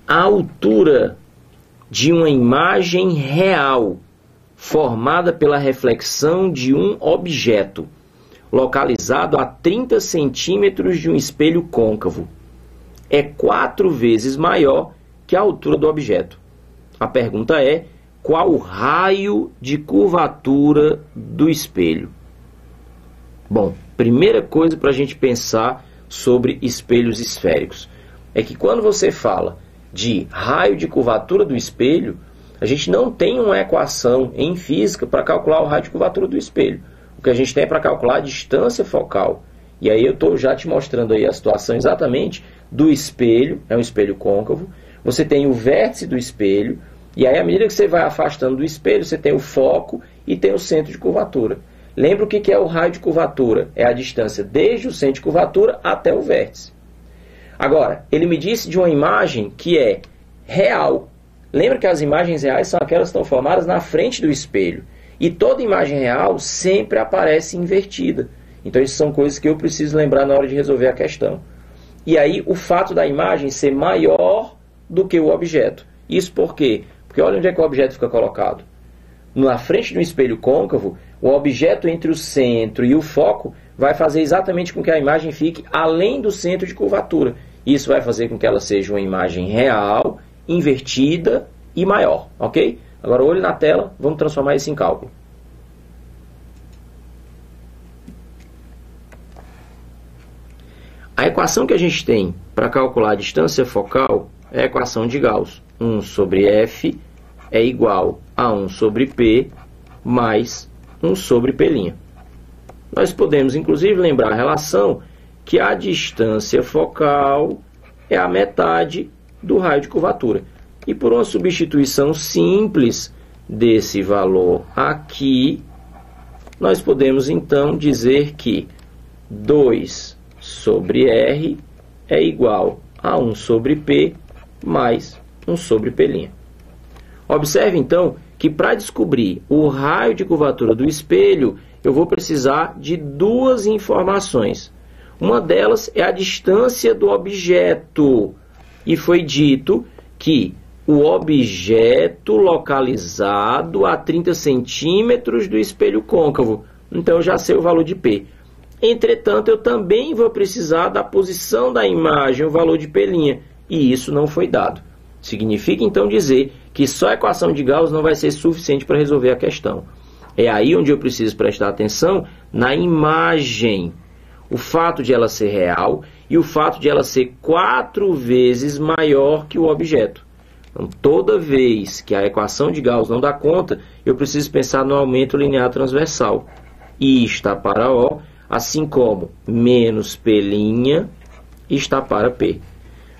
a altura de uma imagem real formada pela reflexão de um objeto localizado a 30 centímetros de um espelho côncavo é 4 vezes maior que a altura do objeto. A pergunta é: qual o raio de curvatura do espelho? Bom, primeira coisa para a gente pensar sobre espelhos esféricos é que quando você fala de raio de curvatura do espelho, a gente não tem uma equação em física para calcular o raio de curvatura do espelho. O que a gente tem é para calcular a distância focal. E aí eu estou já te mostrando aí a situação exatamente do espelho, é um espelho côncavo. Você tem o vértice do espelho, e aí à medida que você vai afastando do espelho, você tem o foco e tem o centro de curvatura. Lembra o que é o raio de curvatura? É a distância desde o centro de curvatura até o vértice. Agora, ele me disse de uma imagem que é real. Lembra que as imagens reais são aquelas que estão formadas na frente do espelho. E toda imagem real sempre aparece invertida. Então, isso são coisas que eu preciso lembrar na hora de resolver a questão. E aí, o fato da imagem ser maior do que o objeto. Isso por quê? Porque olha onde é que o objeto fica colocado. Na frente de um espelho côncavo, o objeto entre o centro e o foco vai fazer exatamente com que a imagem fique além do centro de curvatura. Isso vai fazer com que ela seja uma imagem real, invertida e maior, ok? Agora, olho na tela, vamos transformar isso em cálculo. A equação que a gente tem para calcular a distância focal é a equação de Gauss. 1 sobre F é igual a 1 sobre P mais 1 sobre P'. Nós podemos, inclusive, lembrar a relação que a distância focal é a metade do raio de curvatura. E por uma substituição simples desse valor aqui, nós podemos então dizer que 2 sobre R é igual a 1 sobre P mais 1 sobre P'. Observe então que para descobrir o raio de curvatura do espelho, eu vou precisar de duas informações. Uma delas é a distância do objeto. E foi dito que o objeto localizado a 30 centímetros do espelho côncavo. Então, eu já sei o valor de P. Entretanto, eu também vou precisar da posição da imagem, o valor de P'. E isso não foi dado. Significa, então, dizer que só a equação de Gauss não vai ser suficiente para resolver a questão. É aí onde eu preciso prestar atenção na imagem. O fato de ela ser real e o fato de ela ser 4 vezes maior que o objeto. Então, toda vez que a equação de Gauss não dá conta, eu preciso pensar no aumento linear transversal. I está para O, assim como menos P' está para P.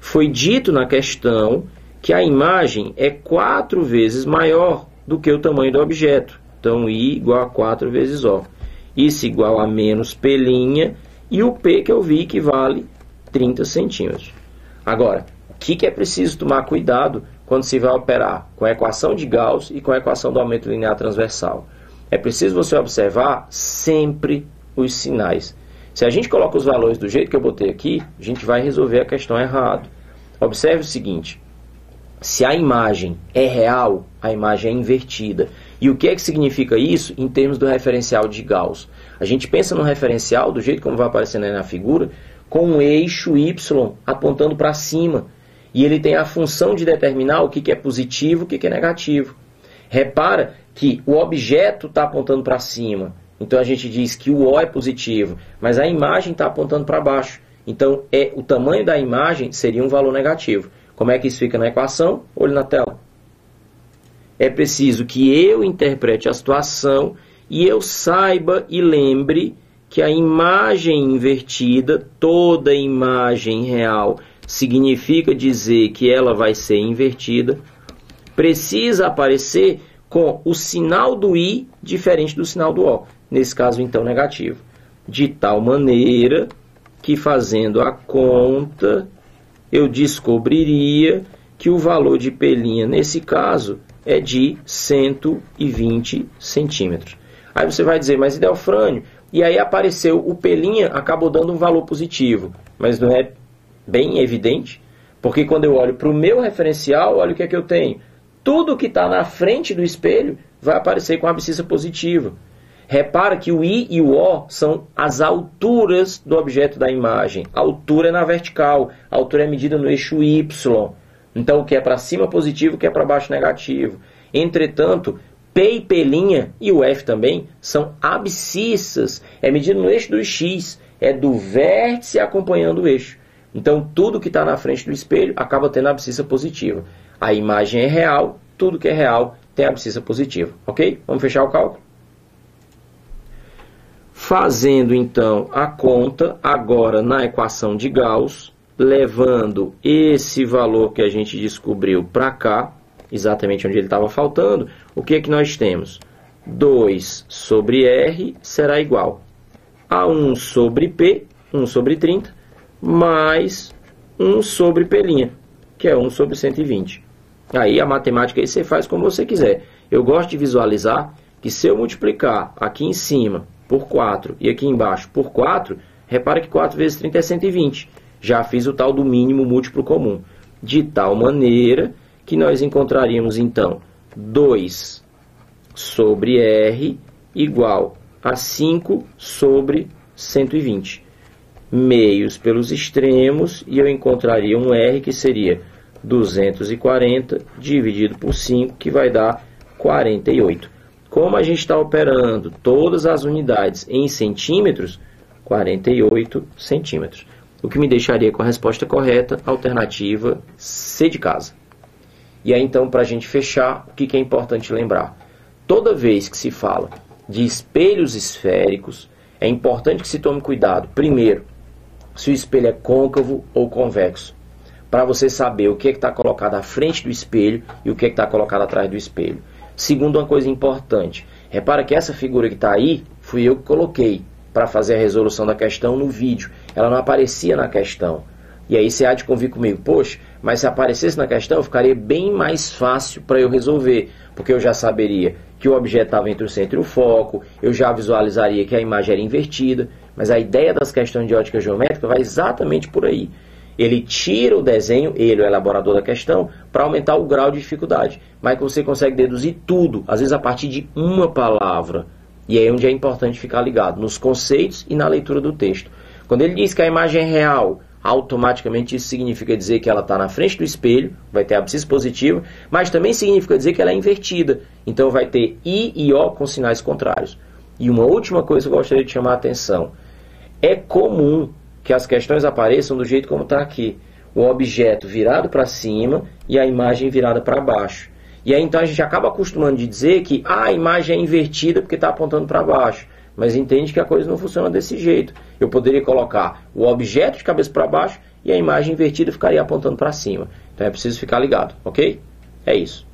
Foi dito na questão que a imagem é 4 vezes maior do que o tamanho do objeto. Então, I igual a 4 vezes O. Isso igual a menos P' e o P que eu vi que vale 30 centímetros. Agora, o que é preciso tomar cuidado quando se vai operar com a equação de Gauss e com a equação do aumento linear transversal? É preciso você observar sempre os sinais. Se a gente coloca os valores do jeito que eu botei aqui, a gente vai resolver a questão errado. Observe o seguinte: se a imagem é real, a imagem é invertida. E o que é que significa isso em termos do referencial de Gauss? A gente pensa no referencial, do jeito como vai aparecendo aí na figura, com um eixo Y apontando para cima. E ele tem a função de determinar o que é positivo e o que é negativo. Repara que o objeto está apontando para cima. Então a gente diz que o O é positivo, mas a imagem está apontando para baixo. Então o tamanho da imagem seria um valor negativo. Como é que isso fica na equação? Olhe na tela. É preciso que eu interprete a situação e eu saiba e lembre que a imagem invertida, toda imagem real, significa dizer que ela vai ser invertida, precisa aparecer com o sinal do I diferente do sinal do O. Nesse caso, então, negativo. De tal maneira que, fazendo a conta, eu descobriria que o valor de P', nesse caso, é de 120 centímetros. Aí você vai dizer, mas Idelfrânio, e aí apareceu o P', acabou dando um valor positivo. Mas não é bem evidente? Porque quando eu olho para o meu referencial, olha o que é que eu tenho. Tudo que está na frente do espelho vai aparecer com a abscissa positiva. Repara que o I e o O são as alturas do objeto da imagem. A altura é na vertical, a altura é medida no eixo Y. Então, o que é para cima positivo, o que é para baixo negativo. Entretanto, P e P', e o F também, são abscissas. É medido no eixo do X, é do vértice acompanhando o eixo. Então, tudo que está na frente do espelho acaba tendo abscissa positiva. A imagem é real, tudo que é real tem abscissa positiva. Ok? Vamos fechar o cálculo? Fazendo, então, a conta agora na equação de Gauss, levando esse valor que a gente descobriu para cá, exatamente onde ele estava faltando, o que é que nós temos? 2 sobre R será igual a 1 sobre P, 1 sobre 30, mais 1 sobre P', que é 1 sobre 120. Aí a matemática aí você faz como você quiser. Eu gosto de visualizar que se eu multiplicar aqui em cima por 4 e aqui embaixo por 4, repara que 4 vezes 30 é 120. Já fiz o tal do mínimo múltiplo comum. De tal maneira que nós encontraríamos, então, 2 sobre R igual a 5 sobre 120. Meios pelos extremos e eu encontraria um R que seria 240 dividido por 5, que vai dar 48. Como a gente está operando todas as unidades em centímetros, 48 centímetros. O que me deixaria com a resposta correta, alternativa C de casa. E aí, então, para a gente fechar, o que é importante lembrar? Toda vez que se fala de espelhos esféricos, é importante que se tome cuidado, primeiro, se o espelho é côncavo ou convexo, para você saber o que está colocado à frente do espelho e o que está colocado atrás do espelho. Segundo, uma coisa importante, repara que essa figura que está aí, fui eu que coloquei para fazer a resolução da questão no vídeo. Ela não aparecia na questão. E aí você há de convir comigo, poxa, mas se aparecesse na questão, ficaria bem mais fácil para eu resolver, porque eu já saberia que o objeto estava entre o centro e o foco, eu já visualizaria que a imagem era invertida, mas a ideia das questões de ótica geométrica vai exatamente por aí. Ele tira o desenho, ele, o elaborador da questão, para aumentar o grau de dificuldade. Mas que você consegue deduzir tudo, às vezes a partir de uma palavra. E aí é onde é importante ficar ligado, nos conceitos e na leitura do texto. Quando ele diz que a imagem é real, automaticamente isso significa dizer que ela está na frente do espelho, vai ter abscissa positiva, mas também significa dizer que ela é invertida. Então vai ter I e O com sinais contrários. E uma última coisa que eu gostaria de chamar a atenção. É comum que as questões apareçam do jeito como está aqui. O objeto virado para cima e a imagem virada para baixo. E aí então a gente acaba acostumando de dizer que a imagem é invertida porque está apontando para baixo. Mas entende que a coisa não funciona desse jeito. Eu poderia colocar o objeto de cabeça para baixo e a imagem invertida ficaria apontando para cima. Então é preciso ficar ligado, ok? É isso.